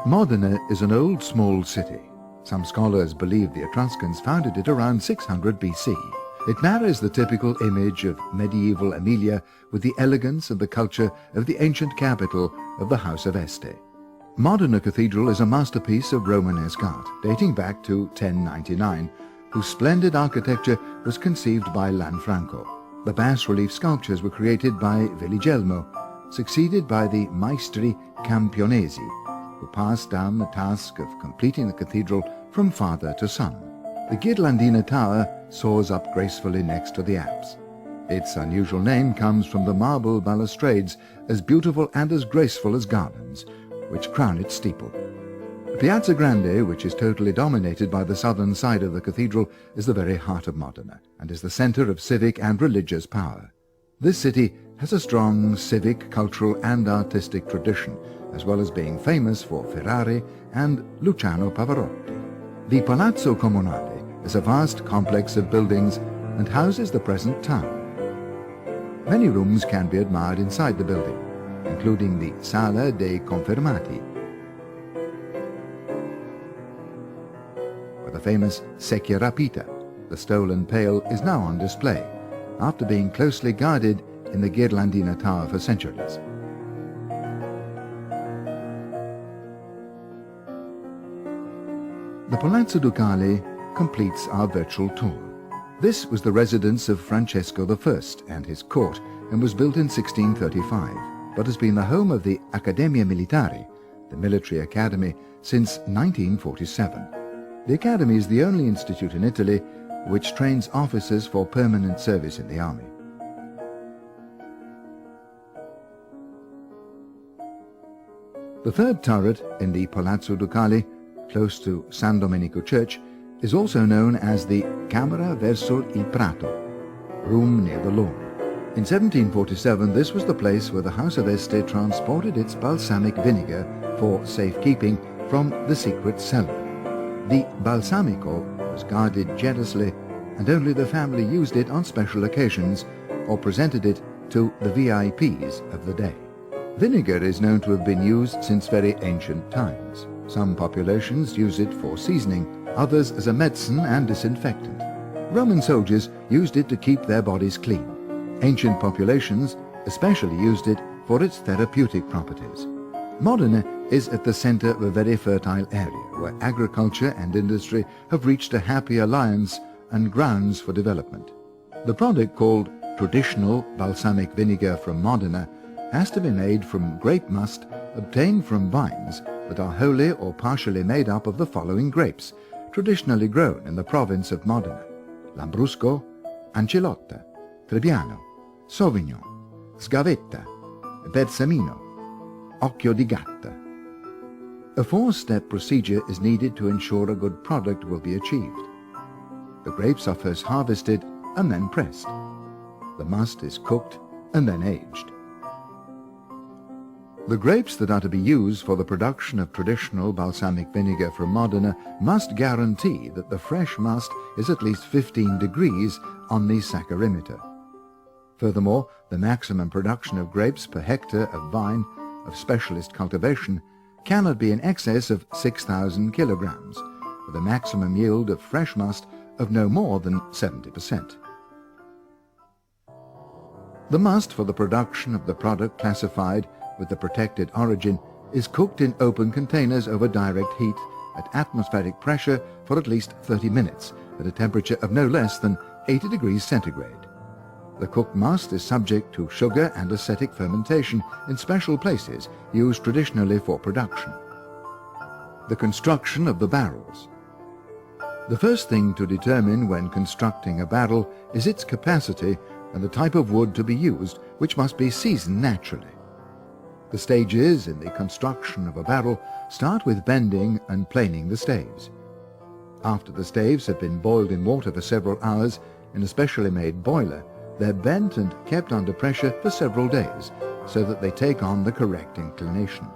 Modena is an old small city. Some scholars believe the Etruscans founded it around 600 BC. It marries the typical image of medieval Emilia with the elegance and the culture of the ancient capital of the House of Este. Modena Cathedral is a masterpiece of Romanesque art dating back to 1099, whose splendid architecture was conceived by Lanfranco. The bas-relief sculptures were created by Viligelmo, succeeded by the Maestri Campionesi, who passed down the task of completing the cathedral from father to son. The Ghirlandina Tower soars up gracefully next to the apse. Its unusual name comes from the marble balustrades, as beautiful and as graceful as garlands, which crown its steeple. Piazza Grande, which is totally dominated by the southern side of the cathedral, is the very heart of Modena, and is the center of civic and religious power. This city has a strong civic, cultural and artistic tradition, as well as being famous for Ferrari and Luciano Pavarotti. The Palazzo Comunale is a vast complex of buildings and houses the present town. Many rooms can be admired inside the building, including the Sala dei Confermati, where the famous Secchia Rapita, the stolen pail, is now on display, after being closely guarded in the Ghirlandina Tower for centuries. The Palazzo Ducale completes our virtual tour. This was the residence of Francesco I and his court, and was built in 1635, but has been the home of the Accademia Militare, the military academy, since 1947. The academy is the only institute in Italy which trains officers for permanent service in the army. The third turret in the Palazzo Ducale, close to San Domenico Church, is also known as the Camera verso il Prato, room near the lawn. In 1747, this was the place where the House of Este transported its balsamic vinegar for safekeeping from the secret cellar. The balsamico was guarded jealously, and only the family used it on special occasions or presented it to the VIPs of the day. Vinegar is known to have been used since very ancient times. Some populations use it for seasoning, others as a medicine and disinfectant. Roman soldiers used it to keep their bodies clean. Ancient populations especially used it for its therapeutic properties. Modena is at the center of a very fertile area where agriculture and industry have reached a happy alliance and grounds for development. The product, called traditional balsamic vinegar from Modena, has to be made from grape must obtained from vines that are wholly or partially made up of the following grapes, traditionally grown in the province of Modena: Lambrusco, Ancilotta, Trebbiano, Sauvignon, Sgavetta, Bersamino, Occhio di Gatta. A four-step procedure is needed to ensure a good product will be achieved. The grapes are first harvested and then pressed. The must is cooked and then aged. The grapes that are to be used for the production of traditional balsamic vinegar from Modena must guarantee that the fresh must is at least 15 degrees on the saccharimeter. Furthermore, the maximum production of grapes per hectare of vine of specialist cultivation cannot be in excess of 6,000 kilograms, with a maximum yield of fresh must of no more than 70%. The must for the production of the product classified with the protected origin is cooked in open containers over direct heat at atmospheric pressure for at least 30 minutes at a temperature of no less than 80 degrees centigrade. The cooked must is subject to sugar and acetic fermentation in special places used traditionally for production. The construction of the barrels. The first thing to determine when constructing a barrel is its capacity and the type of wood to be used, which must be seasoned naturally. The stages in the construction of a barrel start with bending and planing the staves. After the staves have been boiled in water for several hours in a specially made boiler, they're bent and kept under pressure for several days so that they take on the correct inclination.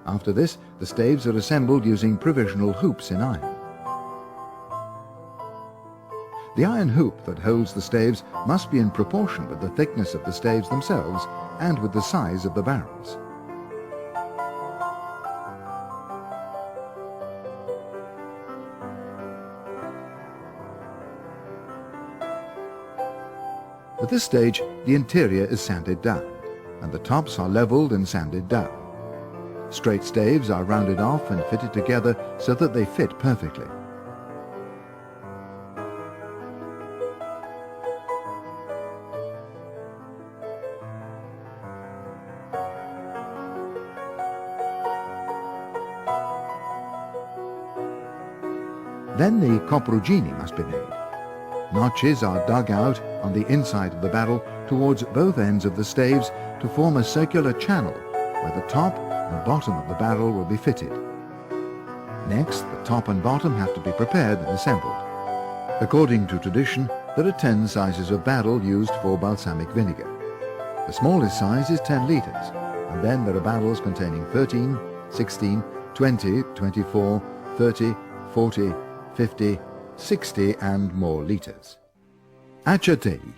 After this, the staves are assembled using provisional hoops in iron. The iron hoop that holds the staves must be in proportion with the thickness of the staves themselves and with the size of the barrels. At this stage, the interior is sanded down, and the tops are leveled and sanded down. Straight staves are rounded off and fitted together so that they fit perfectly. Then the coprugini must be made. Notches are dug out on the inside of the barrel towards both ends of the staves to form a circular channel where the top and bottom of the barrel will be fitted. Next, the top and bottom have to be prepared and assembled. According to tradition, there are 10 sizes of barrel used for balsamic vinegar. The smallest size is 10 litres, and then there are barrels containing 13, 16, 20, 24, 30, 40, 50, 60 and more litres. Acetaia.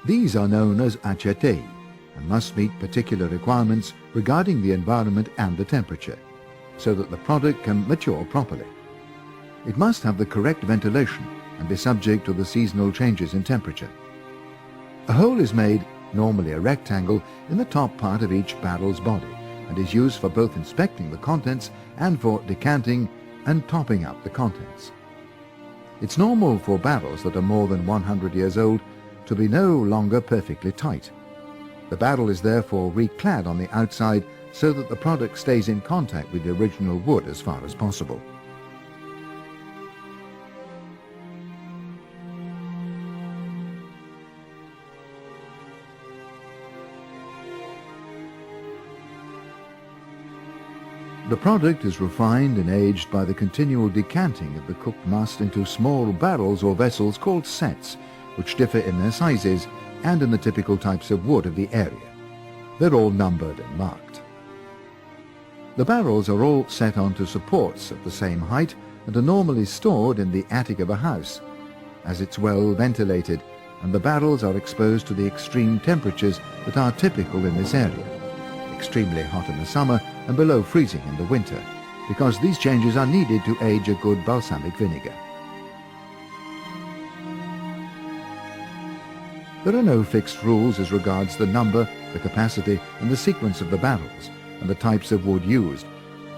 These are known as acetaia and must meet particular requirements regarding the environment and the temperature, so that the product can mature properly. It must have the correct ventilation and be subject to the seasonal changes in temperature. A hole is made, normally a rectangle, in the top part of each barrel's body and is used for both inspecting the contents and for decanting and topping up the contents. It's normal for barrels that are more than 100 years old to be no longer perfectly tight. The barrel is therefore reclad on the outside so that the product stays in contact with the original wood as far as possible. The product is refined and aged by the continual decanting of the cooked must into small barrels or vessels called sets, which differ in their sizes and in the typical types of wood of the area. They're all numbered and marked. The barrels are all set onto supports of the same height and are normally stored in the attic of a house, as it's well ventilated, and the barrels are exposed to the extreme temperatures that are typical in this area, extremely hot in the summer and below freezing in the winter, because these changes are needed to age a good balsamic vinegar. There are no fixed rules as regards the number, the capacity and the sequence of the barrels and the types of wood used,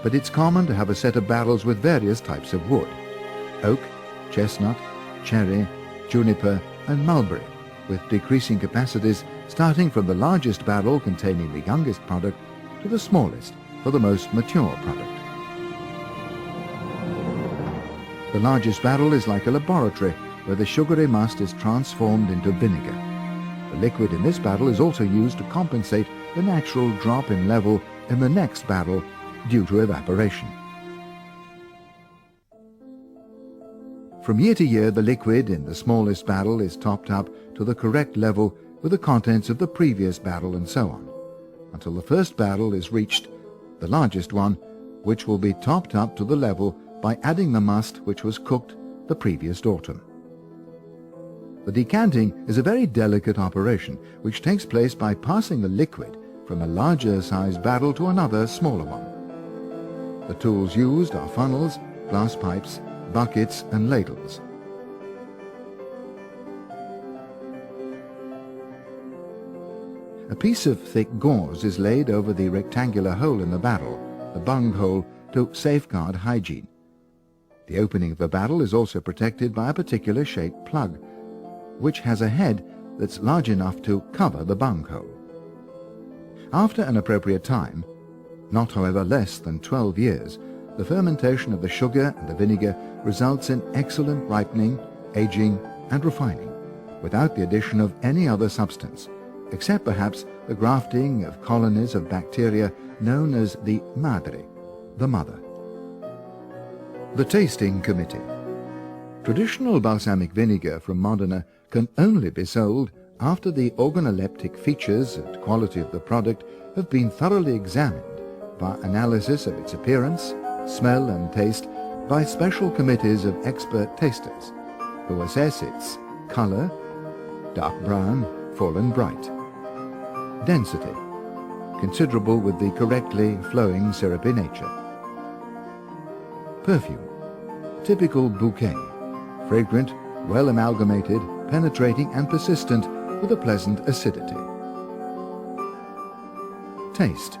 but it's common to have a set of barrels with various types of wood: oak, chestnut, cherry, juniper and mulberry, with decreasing capacities starting from the largest barrel containing the youngest product to the smallest for the most mature product. The largest barrel is like a laboratory where the sugary must is transformed into vinegar. The liquid in this barrel is also used to compensate the natural drop in level in the next barrel due to evaporation. From year to year, the liquid in the smallest barrel is topped up to the correct level with the contents of the previous barrel and so on, until the first barrel is reached, the largest one, which will be topped up to the level by adding the must which was cooked the previous autumn. The decanting is a very delicate operation which takes place by passing the liquid from a larger sized barrel to another smaller one. The tools used are funnels, glass pipes, buckets and ladles. A piece of thick gauze is laid over the rectangular hole in the barrel, the bung hole, to safeguard hygiene. The opening of the barrel is also protected by a particular shaped plug, which has a head that's large enough to cover the bung hole. After an appropriate time, not however less than 12 years, the fermentation of the sugar and the vinegar results in excellent ripening, aging and refining, without the addition of any other substance, except perhaps the grafting of colonies of bacteria known as the madre, the mother. The Tasting Committee. Traditional balsamic vinegar from Modena can only be sold after the organoleptic features and quality of the product have been thoroughly examined by analysis of its appearance, smell and taste by special committees of expert tasters who assess its color, dark brown, full and bright; density, considerable with the correctly flowing syrupy nature; perfume, typical bouquet, fragrant, well amalgamated, penetrating and persistent, with a pleasant acidity. Taste: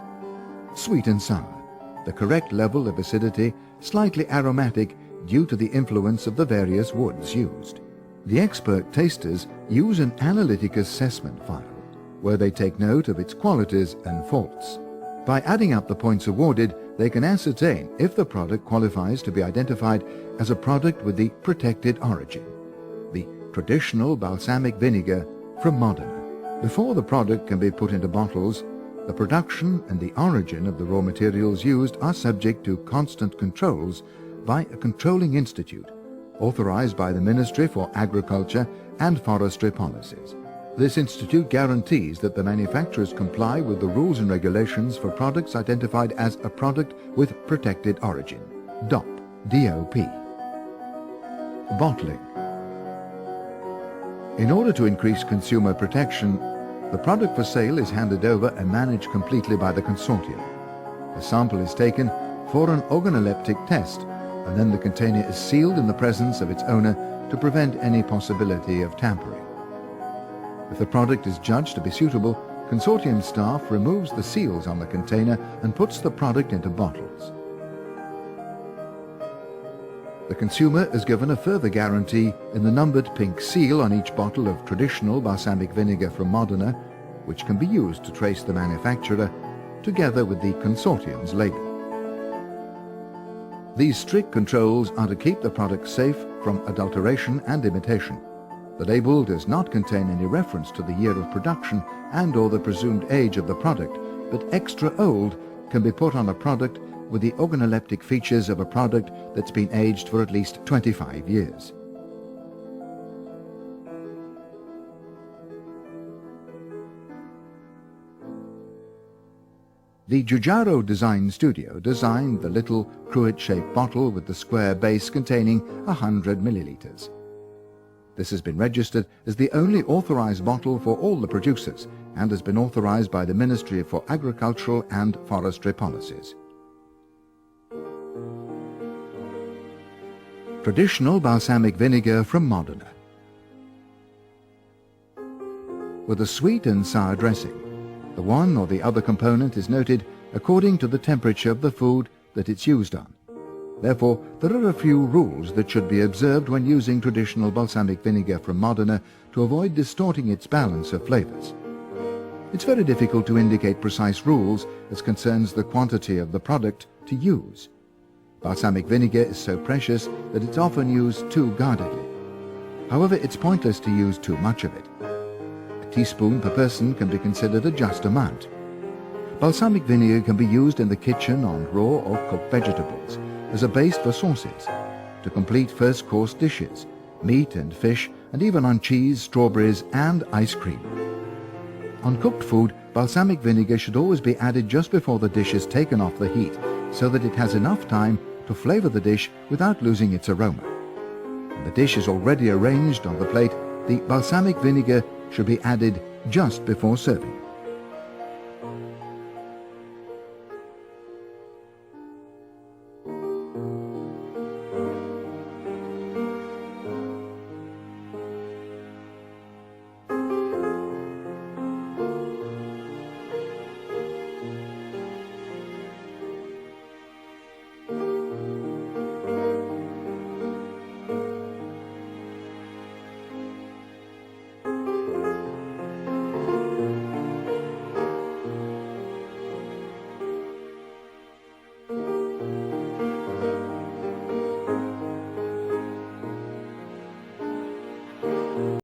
sweet and sour, the correct level of acidity, slightly aromatic due to the influence of the various woods used. The expert tasters use an analytic assessment file where they take note of its qualities and faults. By adding up the points awarded, they can ascertain if the product qualifies to be identified as a product with the protected origin, the traditional balsamic vinegar from Modena. Before the product can be put into bottles, the production and the origin of the raw materials used are subject to constant controls by a controlling institute authorized by the Ministry for Agriculture and Forestry Policies. This institute guarantees that the manufacturers comply with the rules and regulations for products identified as a product with protected origin, DOP. Bottling. In order to increase consumer protection, the product for sale is handed over and managed completely by the consortium. A sample is taken for an organoleptic test, and then the container is sealed in the presence of its owner to prevent any possibility of tampering. If the product is judged to be suitable, consortium staff removes the seals on the container and puts the product into bottles. The consumer is given a further guarantee in the numbered pink seal on each bottle of traditional balsamic vinegar from Modena, which can be used to trace the manufacturer, together with the consortium's label. These strict controls are to keep the product safe from adulteration and imitation. The label does not contain any reference to the year of production and/or the presumed age of the product, but extra old can be put on a product with the organoleptic features of a product that's been aged for at least 25 years. The Giugiaro Design Studio designed the little cruet-shaped bottle with the square base containing 100 milliliters. This has been registered as the only authorized bottle for all the producers and has been authorized by the Ministry for Agricultural and Forestry Policies. Traditional balsamic vinegar from Modena. With a sweet and sour dressing, the one or the other component is noted according to the temperature of the food that it's used on. Therefore, there are a few rules that should be observed when using traditional balsamic vinegar from Modena to avoid distorting its balance of flavors. It's very difficult to indicate precise rules as concerns the quantity of the product to use. Balsamic vinegar is so precious that it's often used too guardedly. However, it's pointless to use too much of it. A teaspoon per person can be considered a just amount. Balsamic vinegar can be used in the kitchen on raw or cooked vegetables, as a base for sauces, to complete first-course dishes, meat and fish, and even on cheese, strawberries, and ice cream. On cooked food, balsamic vinegar should always be added just before the dish is taken off the heat, so that it has enough time to flavor the dish without losing its aroma. When the dish is already arranged on the plate, the balsamic vinegar should be added just before serving.